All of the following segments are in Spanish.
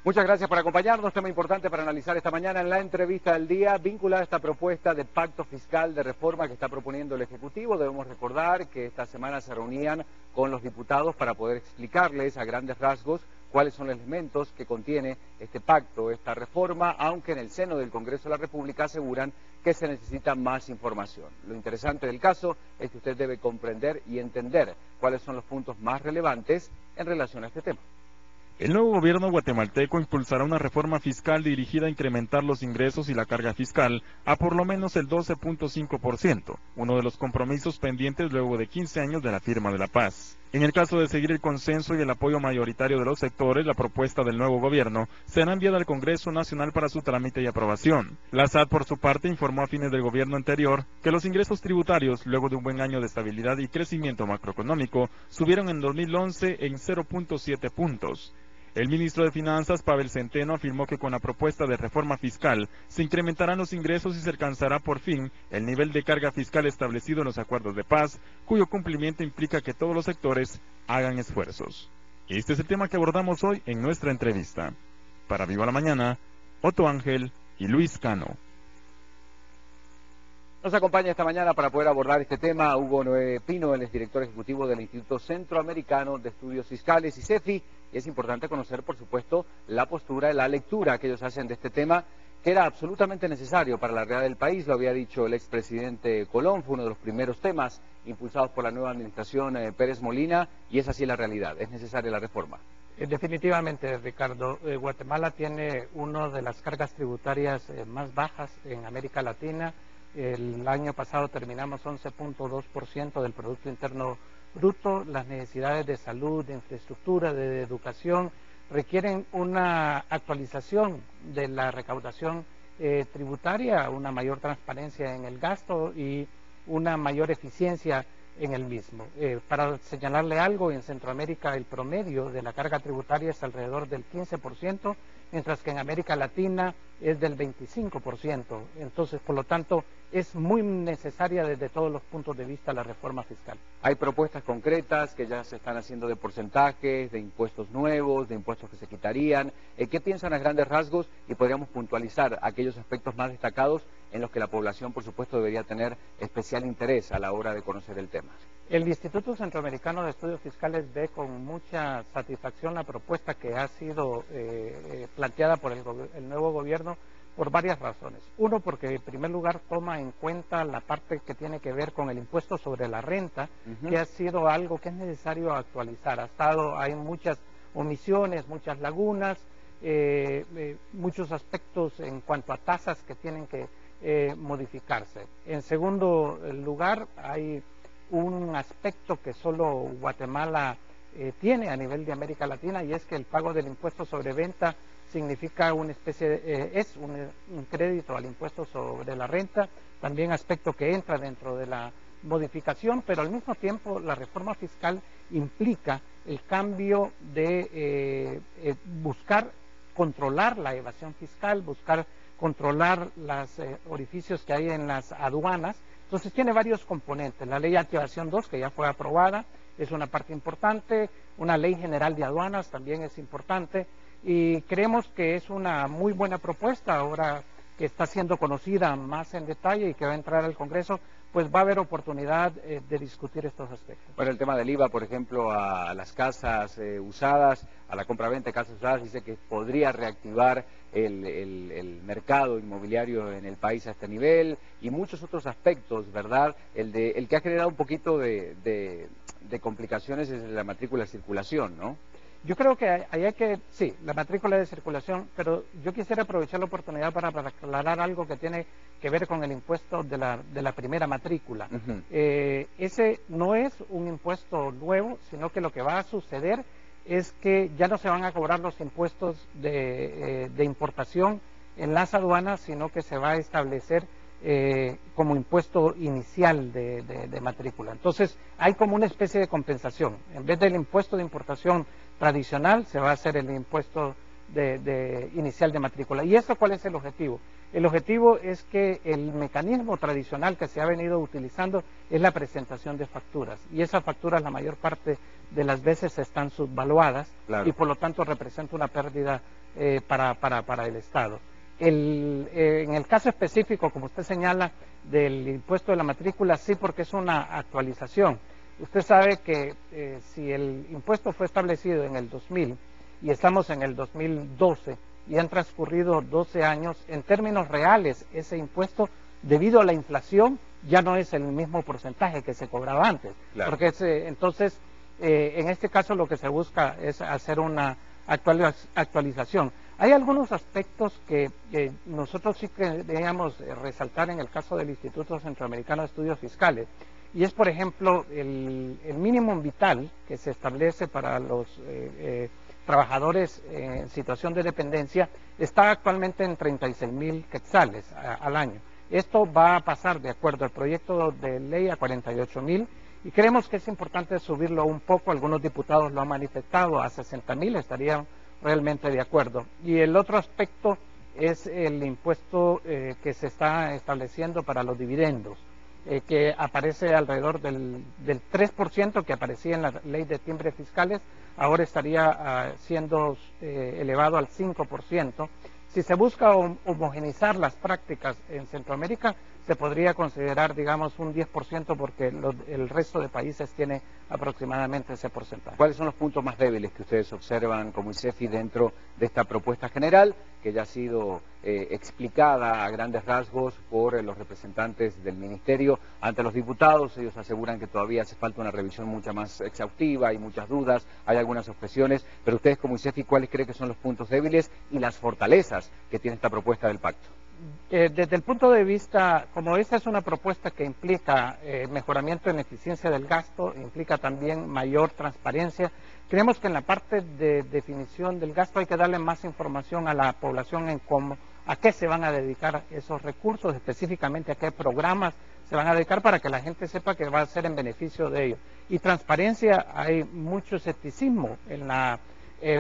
Muchas gracias por acompañarnos. Tema importante para analizar esta mañana en la entrevista del día, vinculada a esta propuesta de pacto fiscal de reforma que está proponiendo el Ejecutivo. Debemos recordar que esta semana se reunían con los diputados para poder explicarles a grandes rasgos cuáles son los elementos que contiene este pacto, esta reforma, aunque en el seno del Congreso de la República aseguran que se necesita más información. Lo interesante del caso es que usted debe comprender y entender cuáles son los puntos más relevantes en relación a este tema. El nuevo gobierno guatemalteco impulsará una reforma fiscal dirigida a incrementar los ingresos y la carga fiscal a por lo menos el 12.5%, uno de los compromisos pendientes luego de 15 años de la firma de la paz. En el caso de seguir el consenso y el apoyo mayoritario de los sectores, la propuesta del nuevo gobierno será enviada al Congreso Nacional para su trámite y aprobación. La SAT, por su parte, informó a fines del gobierno anterior que los ingresos tributarios, luego de un buen año de estabilidad y crecimiento macroeconómico, subieron en 2011 en 0.7 puntos. El ministro de Finanzas, Pavel Centeno, afirmó que con la propuesta de reforma fiscal se incrementarán los ingresos y se alcanzará por fin el nivel de carga fiscal establecido en los acuerdos de paz, cuyo cumplimiento implica que todos los sectores hagan esfuerzos. Este es el tema que abordamos hoy en nuestra entrevista. Para Viva la Mañana, Otto Ángel y Luis Cano. Nos acompaña esta mañana para poder abordar este tema Hugo Noé Pino, él es director ejecutivo del Instituto Centroamericano de Estudios Fiscales, ICEFI, y es importante conocer, por supuesto, la postura, la lectura que ellos hacen de este tema, que era absolutamente necesario para la realidad del país, lo había dicho el expresidente Colón, fue uno de los primeros temas impulsados por la nueva administración Pérez Molina, y es así la realidad, es necesaria la reforma. Definitivamente, Ricardo, Guatemala tiene una de las cargas tributarias más bajas en América Latina. El año pasado terminamos 11.2% del Producto Interno Bruto. Las necesidades de salud, de infraestructura, de educación requieren una actualización de la recaudación tributaria, una mayor transparencia en el gasto y una mayor eficiencia en el mismo. Para señalarle algo, en Centroamérica el promedio de la carga tributaria es alrededor del 15%, mientras que en América Latina es del 25%. Entonces, por lo tanto, es muy necesaria desde todos los puntos de vista la reforma fiscal. Hay propuestas concretas que ya se están haciendo de porcentajes, de impuestos nuevos, de impuestos que se quitarían. ¿Qué piensan a grandes rasgos? Y podríamos puntualizar aquellos aspectos más destacados en los que la población, por supuesto, debería tener especial interés a la hora de conocer el tema. El Instituto Centroamericano de Estudios Fiscales ve con mucha satisfacción la propuesta que ha sido planteada por el nuevo gobierno por varias razones. Uno, porque en primer lugar toma en cuenta la parte que tiene que ver con el impuesto sobre la renta, que ha sido algo que es necesario actualizar. Hay muchas omisiones, muchas lagunas, muchos aspectos en cuanto a tasas que tienen que modificarse. En segundo lugar, hay un aspecto que solo Guatemala tiene a nivel de América Latina, y es que el pago del impuesto sobre venta significa una especie es un crédito al impuesto sobre la renta, también aspecto que entra dentro de la modificación, pero al mismo tiempo la reforma fiscal implica el cambio de buscar controlar la evasión fiscal, buscar controlar los orificios que hay en las aduanas. Entonces tiene varios componentes. La ley de activación 2, que ya fue aprobada, es una parte importante. Una ley general de aduanas también es importante. Y creemos que es una muy buena propuesta ahora que está siendo conocida más en detalle y que va a entrar al Congreso, pues va a haber oportunidad de discutir estos aspectos. Bueno, el tema del IVA, por ejemplo, a las casas usadas, a la compraventa de casas usadas, dice que podría reactivar el mercado inmobiliario en el país a este nivel, y muchos otros aspectos, ¿verdad? El que ha generado un poquito de complicaciones es la matrícula de circulación, ¿no? Yo creo que sí, la matrícula de circulación, pero yo quisiera aprovechar la oportunidad para aclarar algo que tiene que ver con el impuesto de la primera matrícula. Ese no es un impuesto nuevo, sino que lo que va a suceder es que ya no se van a cobrar los impuestos de importación en las aduanas, sino que se va a establecer como impuesto inicial de matrícula. Entonces hay como una especie de compensación. En vez del impuesto de importación tradicional, se va a hacer el impuesto inicial de matrícula. ¿Y eso cuál es el objetivo? El objetivo es que el mecanismo tradicional que se ha venido utilizando es la presentación de facturas, y esas facturas la mayor parte de las veces están subvaluadas, claro, y por lo tanto representa una pérdida para el Estado. En el caso específico, como usted señala, del impuesto de la matrícula, sí, porque es una actualización. Usted sabe que si el impuesto fue establecido en el 2000 y estamos en el 2012 y han transcurrido 12 años, en términos reales ese impuesto, debido a la inflación, ya no es el mismo porcentaje que se cobraba antes. Claro. Porque entonces, en este caso lo que se busca es hacer una actualización. Hay algunos aspectos que nosotros sí queríamos resaltar en el caso del Instituto Centroamericano de Estudios Fiscales, y es, por ejemplo, el mínimo vital que se establece para los trabajadores en situación de dependencia, está actualmente en 36,000 quetzales al año. Esto va a pasar, de acuerdo al proyecto de ley, a 48,000, y creemos que es importante subirlo un poco. Algunos diputados lo han manifestado, a 60,000 estarían realmente de acuerdo. Y el otro aspecto es el impuesto que se está estableciendo para los dividendos, que aparece alrededor del 3% que aparecía en la ley de timbres fiscales, ahora estaría siendo elevado al 5%. Si se busca homogeneizar las prácticas en Centroamérica, se podría considerar, digamos, un 10%, porque el resto de países tiene aproximadamente ese porcentaje. ¿Cuáles son los puntos más débiles que ustedes observan como ICEFI dentro de esta propuesta general, que ya ha sido explicada a grandes rasgos por los representantes del Ministerio ante los diputados? Ellos aseguran que todavía hace falta una revisión mucha más exhaustiva, hay muchas dudas, hay algunas objeciones, pero ustedes como ICEFI, ¿cuáles creen que son los puntos débiles y las fortalezas que tiene esta propuesta del pacto? Desde el punto de vista, como esta es una propuesta que implica mejoramiento en eficiencia del gasto, implica también mayor transparencia, creemos que en la parte de definición del gasto hay que darle más información a la población en cómo, a qué se van a dedicar esos recursos, específicamente a qué programas se van a dedicar, para que la gente sepa que va a ser en beneficio de ellos. Y transparencia, hay mucho escepticismo en la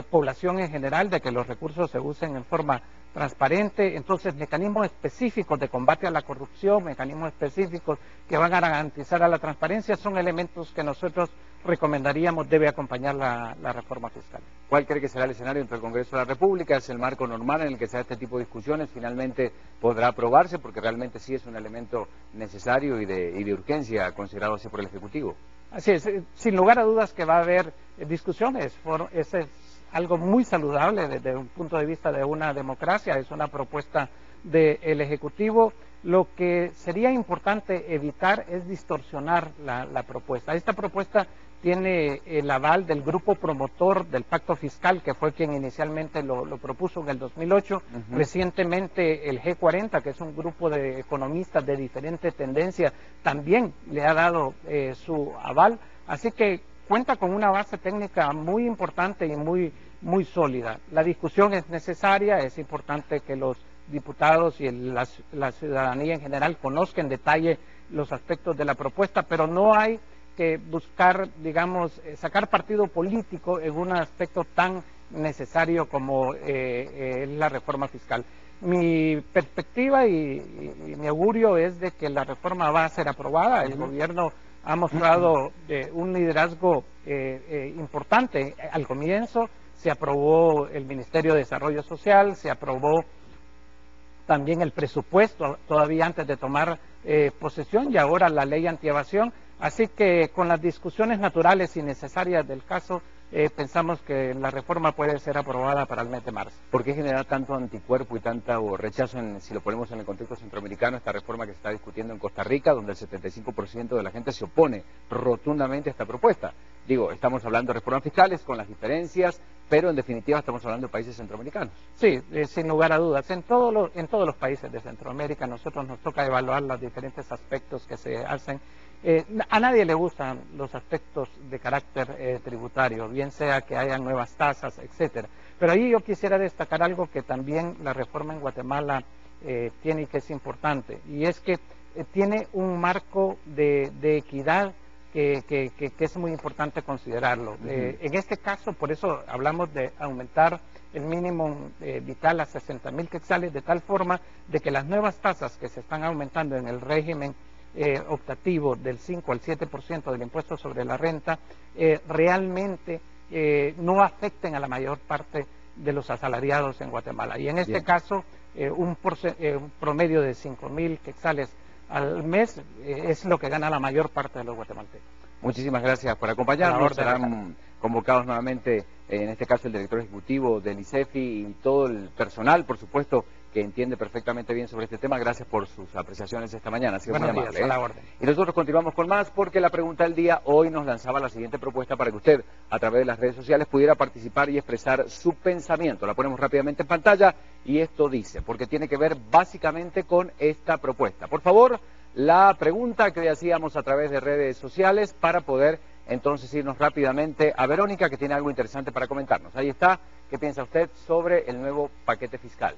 población en general de que los recursos se usen en forma transparente. Entonces, mecanismos específicos de combate a la corrupción, mecanismos específicos que van a garantizar a la transparencia, son elementos que nosotros recomendaríamos debe acompañar la reforma fiscal. ¿Cuál cree que será el escenario entre el Congreso de la República? ¿Es el marco normal en el que se da este tipo de discusiones? ¿Finalmente podrá aprobarse? Porque realmente sí es un elemento necesario y de urgencia considerado así por el Ejecutivo. Así es, sin lugar a dudas que va a haber discusiones. Ese es algo muy saludable desde un punto de vista de una democracia, es una propuesta del Ejecutivo. Lo que sería importante evitar es distorsionar la propuesta. Esta propuesta tiene el aval del grupo promotor del pacto fiscal, que fue quien inicialmente lo propuso en el 2008. Recientemente el G40, que es un grupo de economistas de diferente tendencia, también le ha dado su aval. Así que cuenta con una base técnica muy importante y muy sólida. La discusión es necesaria, es importante que los diputados y la ciudadanía en general conozcan en detalle los aspectos de la propuesta, pero no hay que buscar, digamos, sacar partido político en un aspecto tan necesario como la reforma fiscal. Mi perspectiva y mi augurio es de que la reforma va a ser aprobada. El gobierno ha mostrado un liderazgo importante. Al comienzo se aprobó el Ministerio de Desarrollo Social, se aprobó también el presupuesto todavía antes de tomar posesión, y ahora la ley antievasión. Así que con las discusiones naturales y necesarias del caso, pensamos que la reforma puede ser aprobada para el mes de marzo. ¿Por qué genera tanto anticuerpo y tanto rechazo, si lo ponemos en el contexto centroamericano, esta reforma que se está discutiendo en Costa Rica, donde el 75% de la gente se opone rotundamente a esta propuesta? Digo, estamos hablando de reformas fiscales con las diferencias, pero en definitiva estamos hablando de países centroamericanos. Sí, sin lugar a dudas. En todos los países de Centroamérica nosotros nos toca evaluar los diferentes aspectos que se hacen. A nadie le gustan los aspectos de carácter tributario, bien sea que haya nuevas tasas, etcétera. Pero ahí yo quisiera destacar algo que también la reforma en Guatemala tiene y que es importante, y es que tiene un marco de equidad que es muy importante considerarlo. En este caso, por eso hablamos de aumentar el mínimo vital a 60,000 quetzales, de tal forma de que las nuevas tasas que se están aumentando en el régimen optativo del 5 al 7% del impuesto sobre la renta realmente no afecten a la mayor parte de los asalariados en Guatemala. Y en este caso, un promedio de 5.000 quetzales al mes es lo que gana la mayor parte de los guatemaltecos. Muchísimas gracias por acompañarnos. Serán convocados nuevamente, en este caso el director ejecutivo del ICEFI y todo el personal, por supuesto, que entiende perfectamente bien sobre este tema. Gracias por sus apreciaciones esta mañana. Ha sido muy amable. A la orden. Y nosotros continuamos con más, porque la pregunta del día hoy nos lanzaba la siguiente propuesta para que usted, a través de las redes sociales, pudiera participar y expresar su pensamiento. La ponemos rápidamente en pantalla y esto dice, porque tiene que ver básicamente con esta propuesta. Por favor, la pregunta que hacíamos a través de redes sociales para poder entonces irnos rápidamente a Verónica, que tiene algo interesante para comentarnos. Ahí está. ¿Qué piensa usted sobre el nuevo paquete fiscal?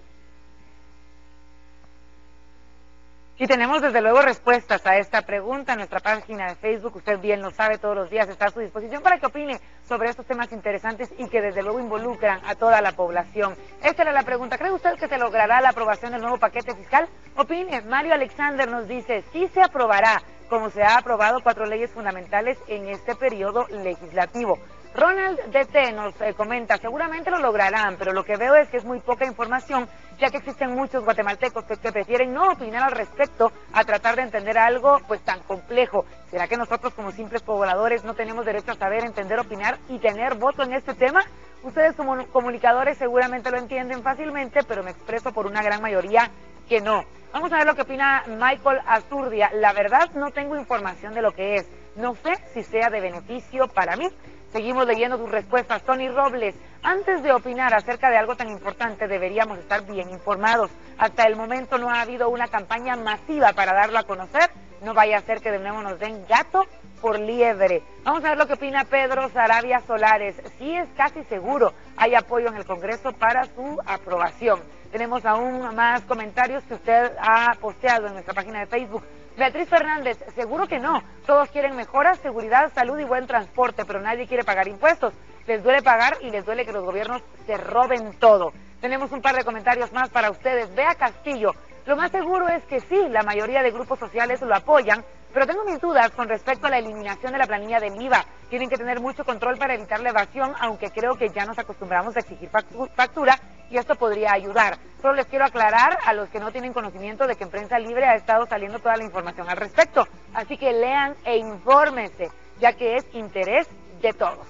Y tenemos desde luego respuestas a esta pregunta en nuestra página de Facebook. Usted bien lo sabe, todos los días está a su disposición para que opine sobre estos temas interesantes y que desde luego involucran a toda la población. Esta era la pregunta. ¿Cree usted que se logrará la aprobación del nuevo paquete fiscal? Opine. Mario Alexander nos dice, sí se aprobará, como se ha aprobado 4 leyes fundamentales en este periodo legislativo. Ronald DT nos comenta, seguramente lo lograrán, pero lo que veo es que es muy poca información, ya que existen muchos guatemaltecos que prefieren no opinar al respecto a tratar de entender algo pues tan complejo. ¿Será que nosotros como simples pobladores no tenemos derecho a saber, entender, opinar y tener voto en este tema? Ustedes como comunicadores seguramente lo entienden fácilmente, pero me expreso por una gran mayoría que no. Vamos a ver lo que opina Michael Azurdia. La verdad no tengo información de lo que es. No sé si sea de beneficio para mí. Seguimos leyendo sus respuestas. Tony Robles, antes de opinar acerca de algo tan importante deberíamos estar bien informados. Hasta el momento no ha habido una campaña masiva para darlo a conocer. No vaya a ser que de nuevo nos den gato por liebre. Vamos a ver lo que opina Pedro Sarabia Solares. Sí, es casi seguro. Hay apoyo en el Congreso para su aprobación. Tenemos aún más comentarios que usted ha posteado en nuestra página de Facebook. Beatriz Fernández, seguro que no. Todos quieren mejoras, seguridad, salud y buen transporte, pero nadie quiere pagar impuestos. Les duele pagar y les duele que los gobiernos se roben todo. Tenemos un par de comentarios más para ustedes. Bea Castillo, lo más seguro es que sí, la mayoría de grupos sociales lo apoyan, pero tengo mis dudas con respecto a la eliminación de la planilla del IVA. Tienen que tener mucho control para evitar la evasión, aunque creo que ya nos acostumbramos a exigir factura y esto podría ayudar. Solo les quiero aclarar a los que no tienen conocimiento de que en Prensa Libre ha estado saliendo toda la información al respecto. Así que lean e infórmense, ya que es interés de todos.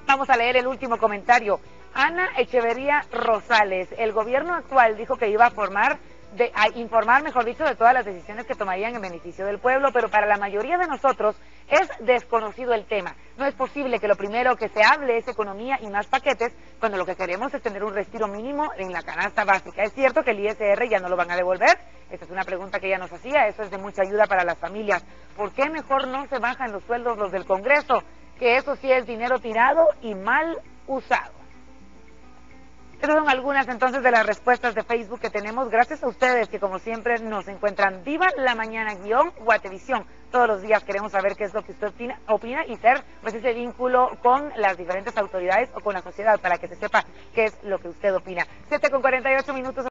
Vamos a leer el último comentario. Ana Echeverría Rosales, el gobierno actual dijo que iba a informar, mejor dicho, de todas las decisiones que tomarían en beneficio del pueblo, pero para la mayoría de nosotros es desconocido el tema. No es posible que lo primero que se hable es economía y más paquetes, cuando lo que queremos es tener un respiro mínimo en la canasta básica. Es cierto que el ISR ya no lo van a devolver, esa es una pregunta que ella nos hacía, eso es de mucha ayuda para las familias. ¿Por qué mejor no se bajan los sueldos los del Congreso? Que eso sí es dinero tirado y mal usado. Estas son algunas entonces de las respuestas de Facebook que tenemos. Gracias a ustedes que como siempre nos encuentran. Viva la mañana _Guatevisión. Todos los días queremos saber qué es lo que usted opina y ser pues ese vínculo con las diferentes autoridades o con la sociedad para que se sepa qué es lo que usted opina. 7:48 minutos.